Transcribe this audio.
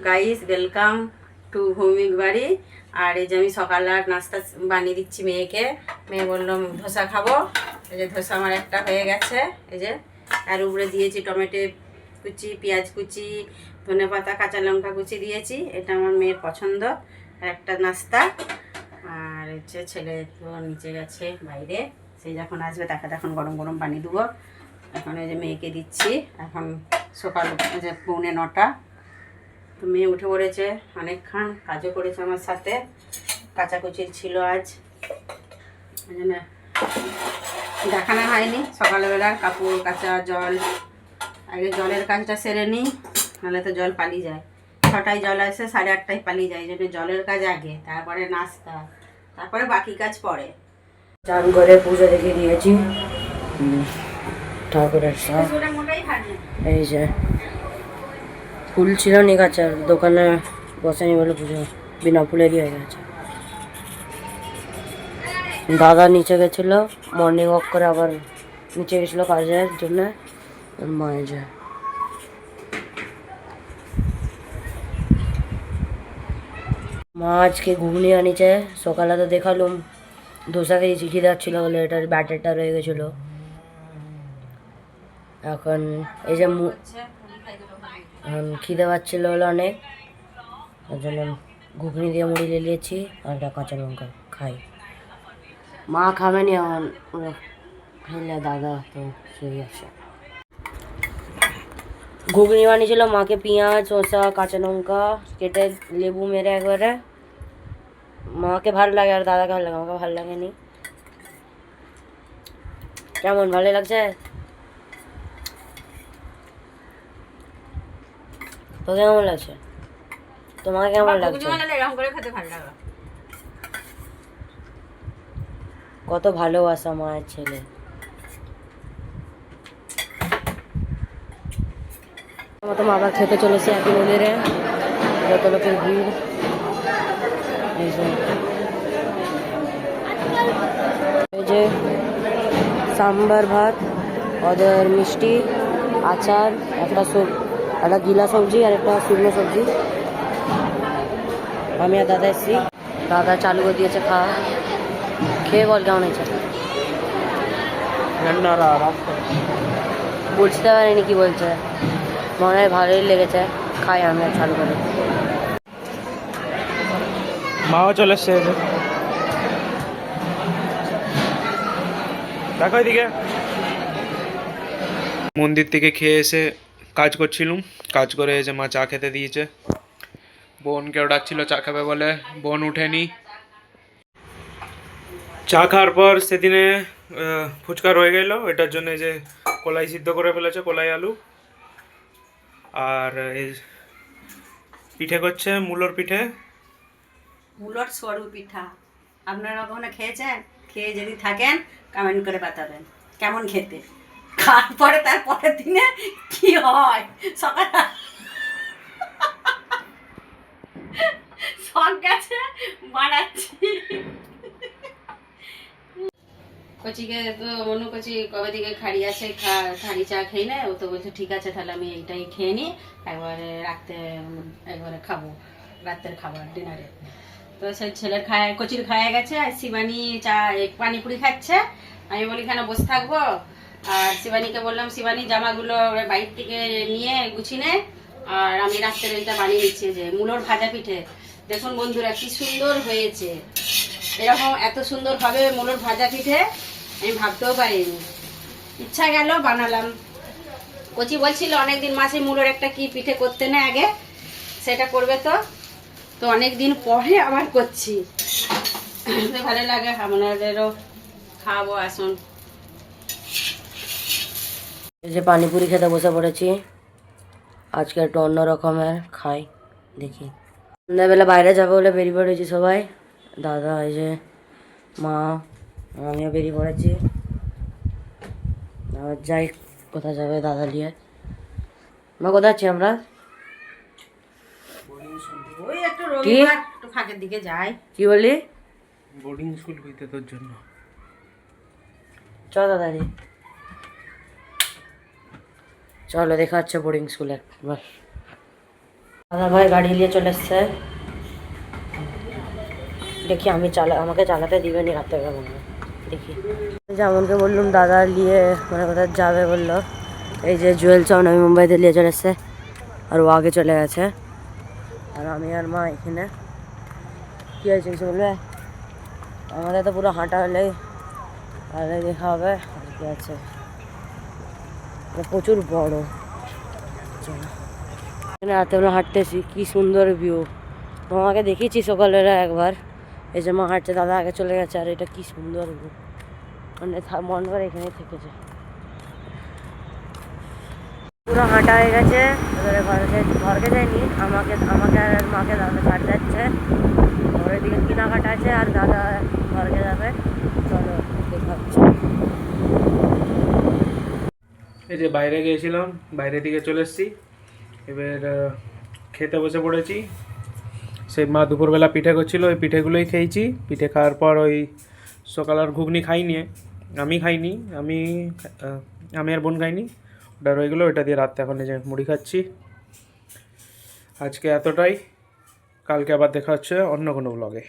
Guys, welcome to Bhowmik বাড়ি। আর এই যে আমি সকালের নাস্তা বানিয়ে দিচ্ছি মেয়েকে। মেয়ে বললো ধোসা খাবো। এই যে ধোসা আমার একটা হয়ে গেছে। এই যে আর উপরে দিয়েছি টমেটো কুচি, পেঁয়াজ কুচি, ধনেপাতা, কাঁচা লঙ্কা কুচি দিয়েছি। এটা আমার মেয়ের পছন্দ একটা নাস্তা। আর হচ্ছে ছেলে তো নিচে গেছে বাইরে, সেই যখন আসবে তাকে তখন গরম গরম বানিয়ে দেবো। এখন এই যে মেয়েকে দিচ্ছি। এখন সকাল যে 8:45। তো মেয়ে উঠে পড়েছে, অনেকক্ষণ কাজও করেছে আমার সাথে, কাচাকুচির ছিল আজ, ওই জন্য দেখানো হয়নি। সকালবেলার কাপড় কাচা, জল, আগে জলের কাজটা সেরে নিই, নাহলে তো জল পালিয়ে যায়। 6টায় জল আসে, 8:30টায় পালিয়ে যায়। এই জন্য জলের কাজ আগে, তারপরে নাস্তা, তারপরে বাকি কাজ পরে। চান করে পুজো দেখে দিয়েছি ঠাকুরের সব। এই যে ফুল ছিল নি গাছের, দোকানে বসেনি বলে পুজো বিনা ফুলেরই হয়ে গেছে। দাদা নিচে গেছিলো মর্নিং ওয়াক করে, আবার নিচে গেছিলো কাজের জন্য। মায়ের যে মা আজকে ঘুগনি আনিছে। সকালে তো দেখালুম ধোসা খেয়েছি, খিদে যাচ্ছিলো বলে, এটার ব্যাটারটা রয়ে গেছিলো। এখন এই যে এখন খিদে পাচ্ছিলো বলে অনেক, ওই জন্য ঘুগনি দিয়ে মুড়ি লিয়েছি আর একটা কাঁচা লঙ্কা খাই। মা খাবেনি এখন, খেলে দাদা তো শুয়ে আছে। ঘুগনি বানিয়েছিল মাকে, পেঁয়াজ, শসা, কাঁচা লঙ্কা কেটে লেবু মেরে একবারে। মাকে ভালো লাগে আর দাদাকে ভালো লাগে, আমাকে ভালো লাগেনি। কেমন, ভালো লাগছে? তোকে কেমন লাগছে? তোমাকে কেমন লাগছে? কত ভালোবাসা মায়ের ছেলে। মতো আবার খেতে চলেছে একই মন্দিরে, যত লোকের ভিড়। এই যে সাম্বার ভাত, ওদের মিষ্টি, আচার, একটা গিলা সবজি আর একটা শুকনো সবজি। আমি আর দাদা এসছি, দাদা চালু করে দিয়েছে খাওয়া। খেয়ে বল কেমন হয়েছে। বুঝতে পারিনি কি বলছে, মনে হয় ভালোই লেগেছে। খাই আমি আর চালু করে। মাও চলে এসছে, দেখো এদিকে। মন্দির থেকে খেয়ে এসে কাজ করছিলুম, কাজ করে এসে মা চা খেতে দিয়েছে। বোনকেও ডাকছিল চা খাবে বলে, বোন উঠেনি। চা খাওয়ার পর সেদিনে ফুচকা রয়ে গেল, এটার জন্য যে কলাই সিদ্ধ করে ফেলেছে, কলাই আলু। আর এই পিঠে করছে, মূলোর পিঠে, মূলর সরু পিঠা। আপনারা কখনো খেয়েছেন? খেয়ে যদি থাকেন কমেন্ট করে বাতাবেন কেমন খেতে। খাওয়ার পরে তার পরের দিনে কি হয়, সকালে সব গেছে বানাচ্ছি। কচিকে তো মনু কচি কবে থেকে খাড়ি আছে, খাড়ি চা খেয়ে নেয়। ও তো বলছে ঠিক আছে তাহলে আমি এইটাই খেয়ে নিই, একবারে রাত্রে একবারে খাবো, রাত্রের খাবার ডিনারে। তো সেই ছেলের কচির খাওয়া গেছে, আর শিবানী চা পানিপুরি খাচ্ছে। আমি বলি এখানে বসে থাকবো। আর শিবানীকে বললাম শিবানী জামাগুলো বাইর থেকে নিয়ে গুছিয়ে, আর আমি রাত্রের ওইটা বানিয়ে নিচ্ছি। যে মূলোর ভাজা পিঠে দেখুন বন্ধুরা কি সুন্দর হয়েছে। এরকম এত সুন্দর হবে মূলোর ভাজা পিঠে আমি ভাবতেও পারিনি। ইচ্ছা গেল বানালাম। কচি বলছিল অনেকদিন মাসে মূলোর একটা কি পিঠে করতে না আগে, সেটা করবে। তো অনেকদিন পরে আবার করছি, ভালো লাগে। আপনাদেরও খাওয়াবো, আসুন। এই যে পানিপুরি খেতে বসে পড়েছি, আজকে একটু অন্য রকমের খাই, দেখি। সন্ধ্যাবেলা বাইরে যাবো বলে বেরিয়ে পড়েছি সবাই, দাদা, এই যে মা, আমিও বেরিয়ে পড়েছি। যাই, কোথায় যাবে দাদা নিয়ে। আমরা কোথায় আছি? আমরা কি ফাঁকের দিকে যাই, কি বলি, বোর্ডিং স্কুল হইতে তোর জন্য। চল দাদা, চলো দেখা হচ্ছে বোর্ডিং স্কুলে। দাদা ভাই গাড়ি নিয়ে চলে এসছে, দেখি আমাকে চালাতে দিবে নি রাতে মনে হয়, দেখি। যেমনকে বললাম দাদা নিয়ে মানে কোথাও যাবে বললো, এই যে জুয়েল চাও নবী মুম্বাইতে নিয়ে চলে এসছে, আর ও আগে চলে গেছে, আর আমি আর মা এখানে। কী হয়েছে কিছু বলবে? আমাদের তো পুরো হাঁটা হলেই তাহলে দেখা হবে, আর কি আছে, প্রচুর বড়। চলো এখানে রাতেবেলা হাঁটতেছি, কি সুন্দর ভিউ। তোমাকে দেখিয়েছি সকালবেলা একবার, এই যে মা হাঁটছে, দাদা আগে চলে গেছে, আর এটা কি সুন্দর ভিউ, মানে মন করে এখানেই থেকেছে। পুরো হাঁটা হয়ে গেছে, এবারে ঘরকে যায়নি, আমাকে আর মাকে দাদা ছাড় যাচ্ছে, ঘরের দিকে কেনাকাটা আছে, আর দাদা ঘরকে যাবে। চলো দেখা হচ্ছে। এই যে বাইরে গিয়েছিলাম, বাইরে দিকে চলে এসেছি, এবার খেতে বসে পড়েছি। সেই মা দুপুরবেলা পিঠে করছিল, ওই পিঠেগুলোই খেয়েছি। পিঠে খাওয়ার পর ওই সকাল আর ঘুগনি খাইনি, আমি খাইনি, আমি আর বোন খাইনি, ওটা রয়ে গেলো, ওটা দিয়ে রাত্রে এখন এই যে মুড়ি খাচ্ছি। আজকে এতটাই, কালকে আবার দেখা হচ্ছে অন্য কোনো ব্লগে।